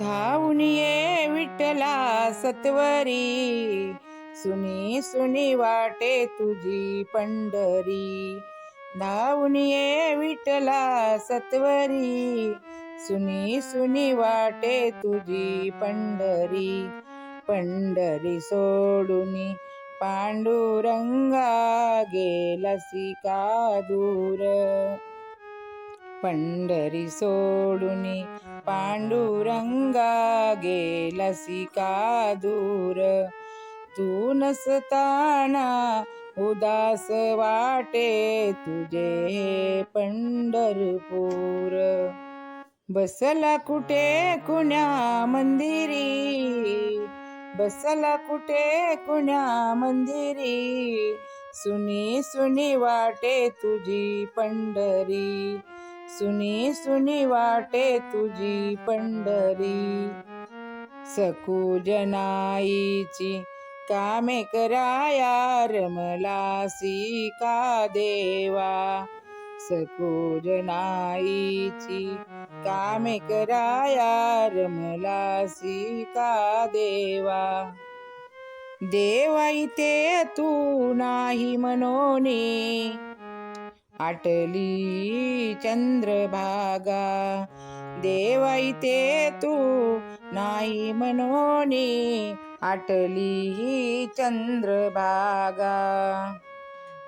धावून ये विठ्ठला सत्वरी, सुनी सुनी वाटे तुझी पंढरी. धावून ये विठ्ठला सत्वरी, सुनी सुनी वाटे तुझी पंढरी. पंढरी सोडून पांडुरंगा, गेलासी का दूर. पंढरी सोडून पांडुरंगा, गेलासी का दूर. तू नसताना उदास वाटे तुझे हे पंढरपूर. बसला कुठे कुण्या मंदिरी, बसला कुठे कुण्या मंदिरी. सुनी सुनी वाटे तुझी पंढरी, सुनी सुनी वाटे तुझी पंढरी. सकुजनाईची कामे कराया, रमलासी का देवा. सकुजनाईची कामे कराया, रमलासी का देवा. देवा इथे तू नाही मनोनी, आटली चंद्रभागा. देवा इथे तू नाही मनोनी, आटली चंद्रभागा.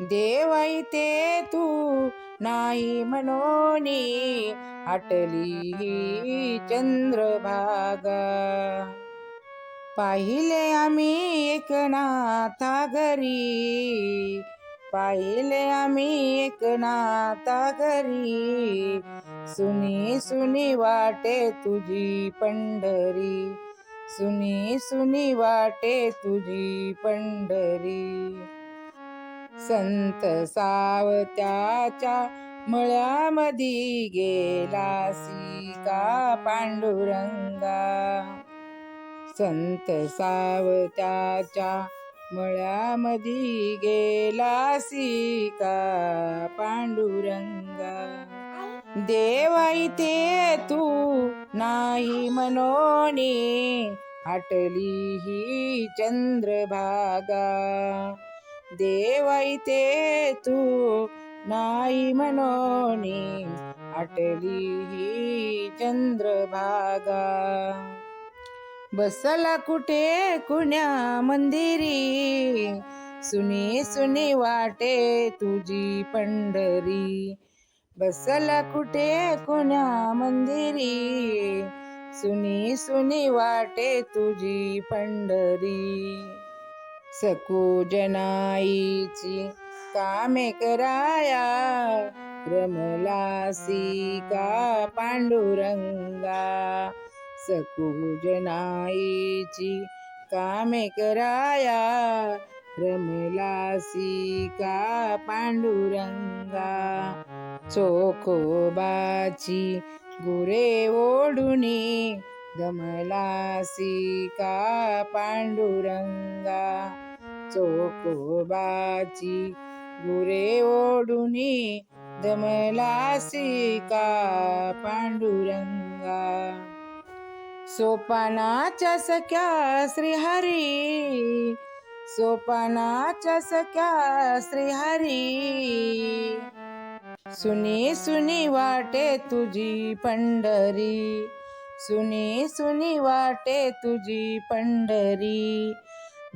देवा इथे तू नाही मनोनी, आटली चंद्रभागा. पाहिले आम्ही एकनाथा घरी, पाहिले आम्ही एकनाथा घरी. सुनी सुनी वाटे तुझी पंढरी, सुनी सुनी वाटे तुझी पंढरी. संत सावत्याच्या मळ्यामधी, गेलासी का पांडुरंगा. संत सावत्याच्या मळ्यामधी, गेलासी का पांडुरंगा. देवा इथे तू नाही मनोनी, आटली ही चंद्रभागा. देवा इथे तू नाही मनोनी, आटली ही चंद्रभागा. बसला कुठे कुण्या मंदिरी, सुनी सुनी वाटे तुझी पंढरी. बसला कुठे कुण्या मंदिरी, सुनी सुनी वाटे तुझी पंढरी. सकुजनाईची कामे कराया, रमलासी का पांडुरंगा. सकुजनाईची कामे कराया, रमलासी का पांडुरंगा. चोखोबाची गुरे ओढुनी, दमलासी का पांडुरंगा. चोखोबाची गुरे ओढुनी, दमलासी का पांडुरंगा. सोपानाच्या सख्या श्रीहरी, सोपानाच्या सख्या श्रीहरी. सुनी सुनी वाटे तुझी पंढरी, सुनी सुनी वाटे तुझी पंढरी.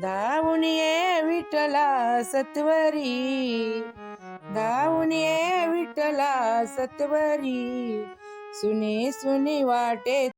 धावून ये विठ्ठला सत्वरी, धावून ये विठ्ठला सत्वरी. सुनी सुनी वाटे